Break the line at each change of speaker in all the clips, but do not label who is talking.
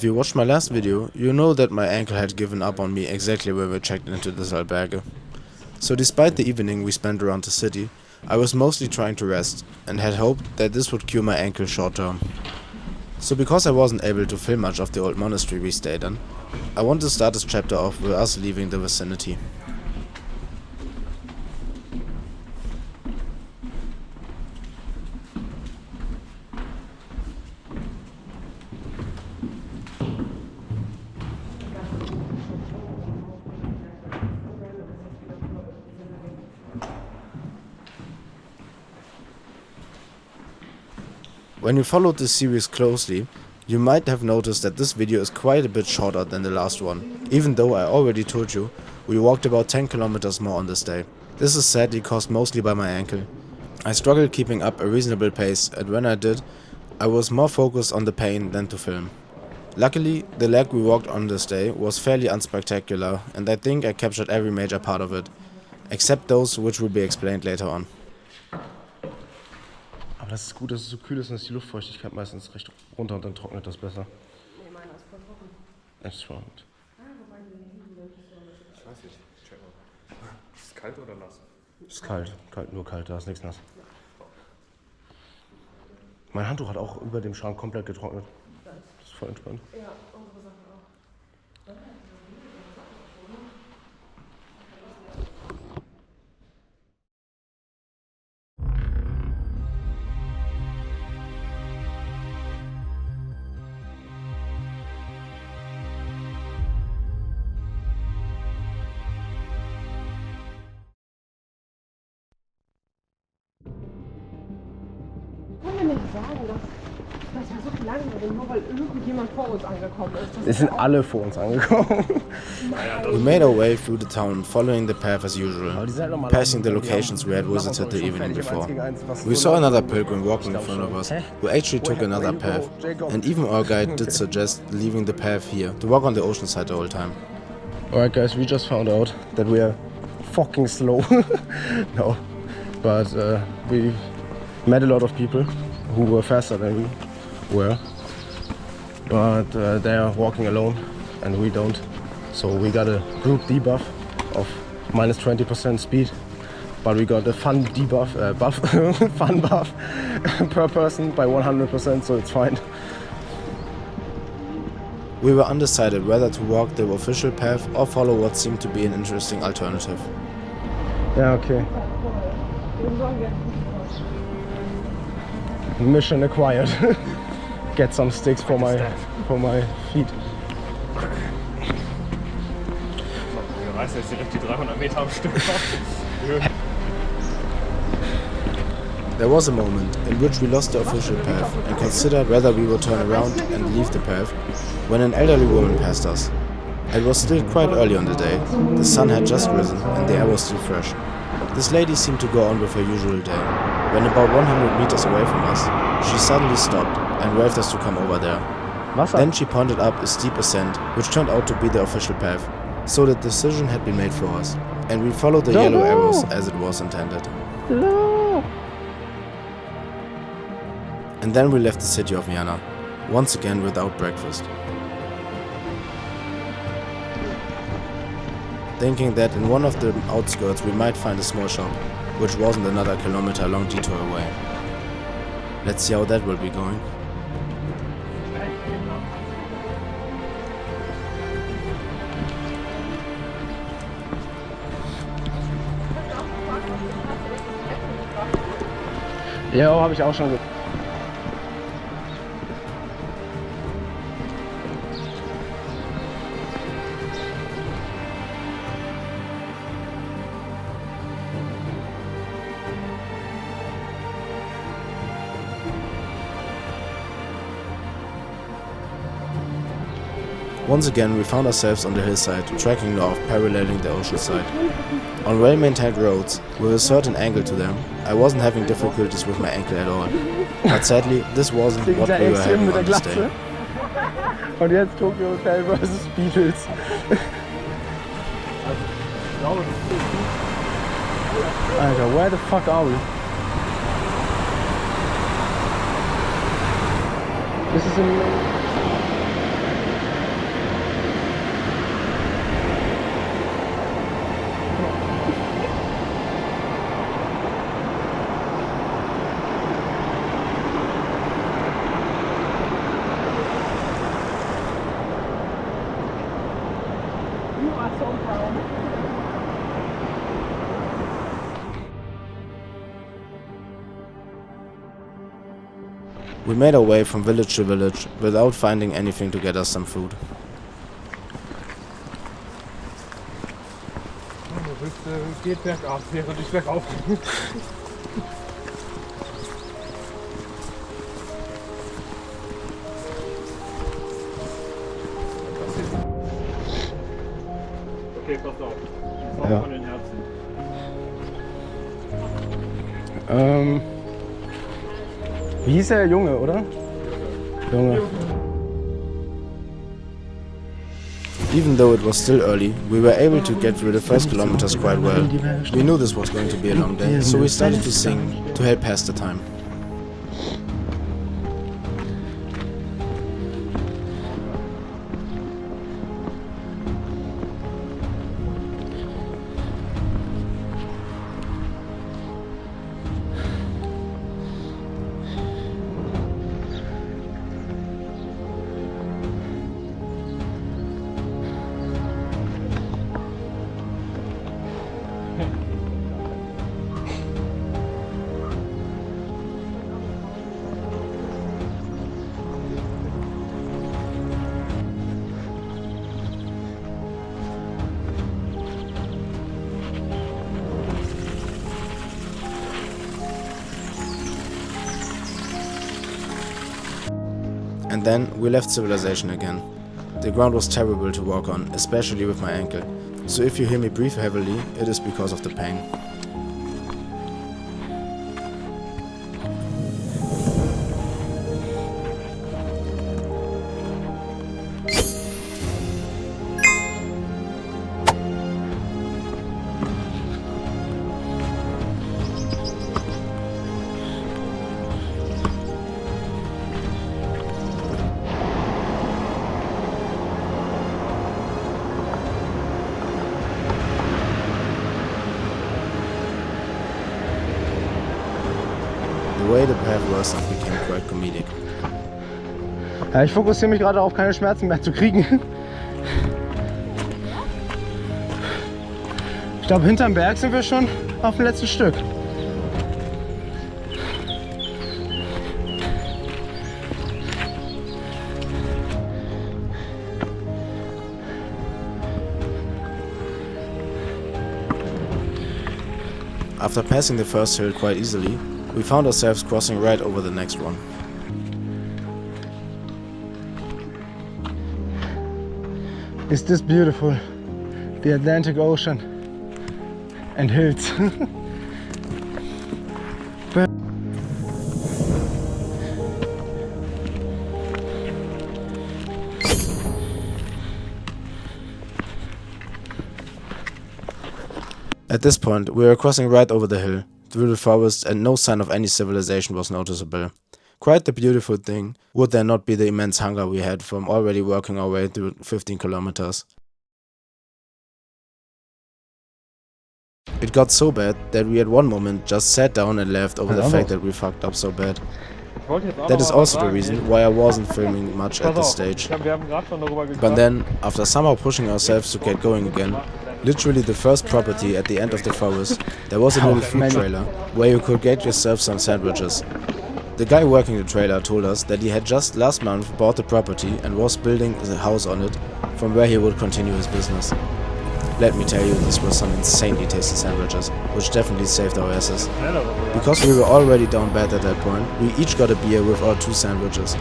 If you watched my last video, you know that my ankle had given up on me exactly when we checked into this albergue. So despite the evening we spent around the city, I was mostly trying to rest and had hoped that this would cure my ankle short term. So because I wasn't able to film much of the old monastery we stayed in, I want to start this chapter off with us leaving the vicinity. When you followed this series closely, you might have noticed that this video is quite a bit shorter than the last one, even though I already told you we walked about 10 kilometers more on this day. This is sadly caused mostly by my ankle. I struggled keeping up a reasonable pace, and when I did, I was more focused on the pain than to film. Luckily, the leg we walked on this day was fairly unspectacular, and I think I captured every major part of it, except those which will be explained later on.
Aber das ist gut, dass es so kühl ist und ist die Luftfeuchtigkeit meistens recht runter und dann trocknet das besser.
Nee, meiner ist voll trocken.
Echt spannend.
Wobei die
Ich weiß nicht, check mal. Ist es kalt oder nass?
Ist kalt, nur kalt, da ist nichts nass. Mein Handtuch hat auch über dem Schrank komplett getrocknet. Das ist voll entspannt.
Ja, unsere Sachen auch. Ich kann ja nicht sagen, dass wir so viel lang sind, nur weil irgendjemand vor uns angekommen ist.
Es sind alle vor uns angekommen.
We made our way through the town, following the path as usual, passing the locations we had visited the evening before. We saw another pilgrim walking in front of us, who actually took another path, and even our guide did suggest leaving the path here, to walk on the ocean side the whole time.
Alright guys, we just found out that we are fucking slow. No, but we met a lot of people who were faster than we were, but they are walking alone and we don't. So we got a group debuff of minus 20% speed, but we got a fun debuff, fun buff per person by 100%, so it's fine.
We were undecided whether to walk the official path or follow what seemed to be an interesting alternative.
Yeah, okay. Mission acquired. Get some sticks for my feet.
Du reißt jetzt direkt die 300 Meter am Stück auf.
There was a moment in which we lost the official path and considered whether we would turn around and leave the path when an elderly woman passed us. It was still quite early on the day, the sun had just risen and the air was still fresh. This lady seemed to go on with her usual day. When about 100 meters away from us, she suddenly stopped and waved us to come over there. Then she pointed up a steep ascent, which turned out to be the official path, so the decision had been made for us, and we followed the yellow arrows as it was intended. And then we left the city of Viana, once again without breakfast. Thinking that in one of the outskirts we might find a small shop, which wasn't another kilometer-long detour away. Let's see how that will be going.
Ja, habe ich auch schon gehört.
Once again, we found ourselves on the hillside, tracking north, paralleling the ocean side. On well-maintained roads, with a certain angle to them, I wasn't having difficulties with my ankle at all. But sadly, this wasn't what we were having on this day.
Und jetzt Tokyo Hotel vs. Beatles. Alter, where the fuck are we? This is in...
We made our way from village to village without finding anything to get us some food.
Geht bergab, während ich bergauf gehe. Okay, pass auf. Schaut
Ja.
von den Herzen.
Wie hieß der Junge, oder? Junge.
Even though it was still early, we were able to get through the first kilometers quite well. We knew this was going to be a long day, so we started to sing to help pass the time. And then we left civilization again. The ground was terrible to walk on, especially with my ankle. So if you hear me breathe heavily, it is because of the pain. The way the path worsened became quite comedic.
Ja, ich fokussiere mich gerade auf keine Schmerzen mehr zu kriegen. Ich glaube, hinterm Berg sind wir schon auf dem letzten Stück.
After passing the first hill quite easily, we found ourselves crossing right over the next one.
Is this beautiful? The Atlantic Ocean and hills.
At this point, we were crossing right over the hill, through the forest, and no sign of any civilization was noticeable. Quite the beautiful thing, would there not be the immense hunger we had from already working our way through 15 kilometers. It got so bad that we at one moment just sat down and laughed over the fact that we fucked up so bad. That is also the reason why I wasn't filming much at this stage. But then, after somehow pushing ourselves to get going again, literally the first property at the end of the forest, there was a little food trailer where you could get yourself some sandwiches. The guy working the trailer told us that he had just last month bought the property and was building a house on it from where he would continue his business. Let me tell you, this was some insanely tasty sandwiches, which definitely saved our asses. Because we were already down bad at that point, we each got a beer with our 2 sandwiches.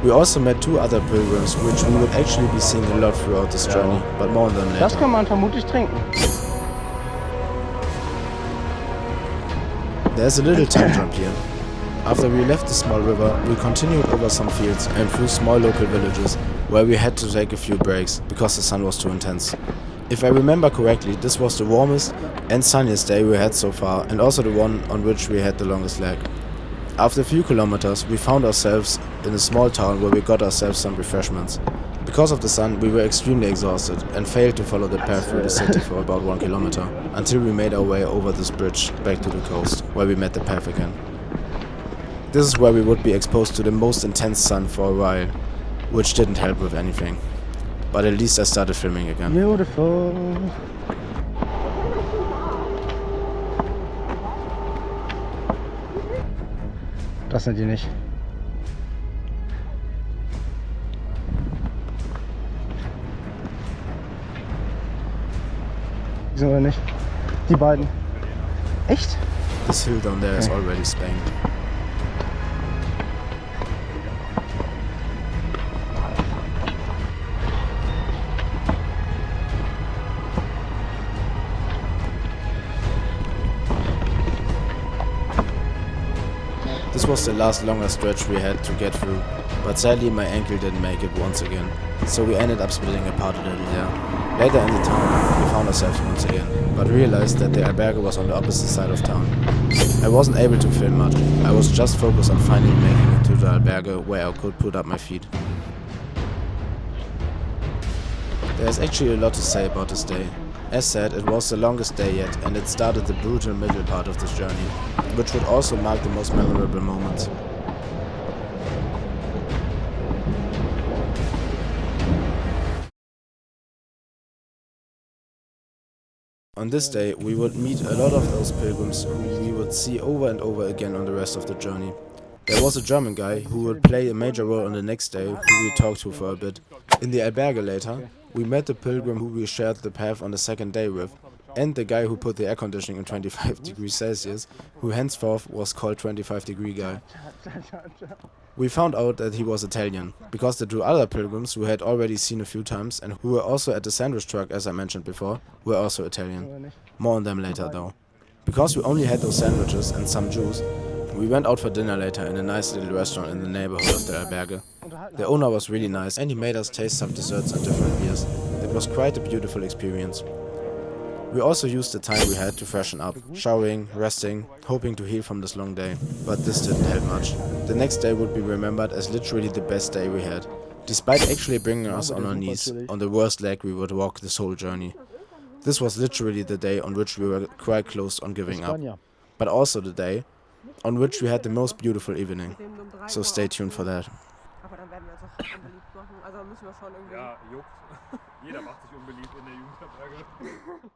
We also met 2 other pilgrims, which we would actually be seeing a lot throughout this journey, but more on them later.
Das kann man vermutlich trinken.
There's a little time jump here. After we left the small river, we continued over some fields and through small local villages, where we had to take a few breaks, because the sun was too intense. If I remember correctly, this was the warmest and sunniest day we had so far, and also the one on which we had the longest leg. After a few kilometers, we found ourselves in a small town where we got ourselves some refreshments. Because of the sun, we were extremely exhausted and failed to follow the path through the city for about 1 kilometer, until we made our way over this bridge back to the coast, where we met the path again. This is where we would be exposed to the most intense sun for a while, which didn't help with anything. But at least I started filming again.
Beautiful. Das sind die nicht. Die sind oder nicht? Die beiden. Echt?
This hill down there is already Spain. This was the last longer stretch we had to get through, but sadly my ankle didn't make it once again, so we ended up splitting apart a little there. Later in the town, we found ourselves once again, but realized that the albergue was on the opposite side of town. I wasn't able to film much, I was just focused on finally making it to the albergue where I could put up my feet. There's actually a lot to say about this day. As said, it was the longest day yet, and it started the brutal middle part of this journey, which would also mark the most memorable moments. On this day, we would meet a lot of those pilgrims who we would see over and over again on the rest of the journey. There was a German guy who would play a major role on the next day, who we talked to for a bit. In the albergue later, we met the pilgrim who we shared the path on the second day with, and the guy who put the air conditioning in 25 degrees Celsius, who henceforth was called 25 degree guy. We found out that he was Italian, because the two other pilgrims we had already seen a few times and who were also at the sandwich truck as I mentioned before, were also Italian. More on them later though. Because we only had those sandwiches and some juice, we went out for dinner later in a nice little restaurant in the neighborhood of the albergue. The owner was really nice and he made us taste some desserts and different beers. It was quite a beautiful experience. We also used the time we had to freshen up, showering, resting, hoping to heal from this long day. But this didn't help much. The next day would be remembered as literally the best day we had, despite actually bringing us on our knees on the worst leg we would walk this whole journey. This was literally the day on which we were quite close on giving up, but also the day on which we had the most beautiful evening. So stay tuned for that.
Aber dann werden wir uns auch unbeliebt machen. Also müssen wir schon irgendwie.
Ja, juckt. Jeder macht sich unbeliebt in der Jugendherberge.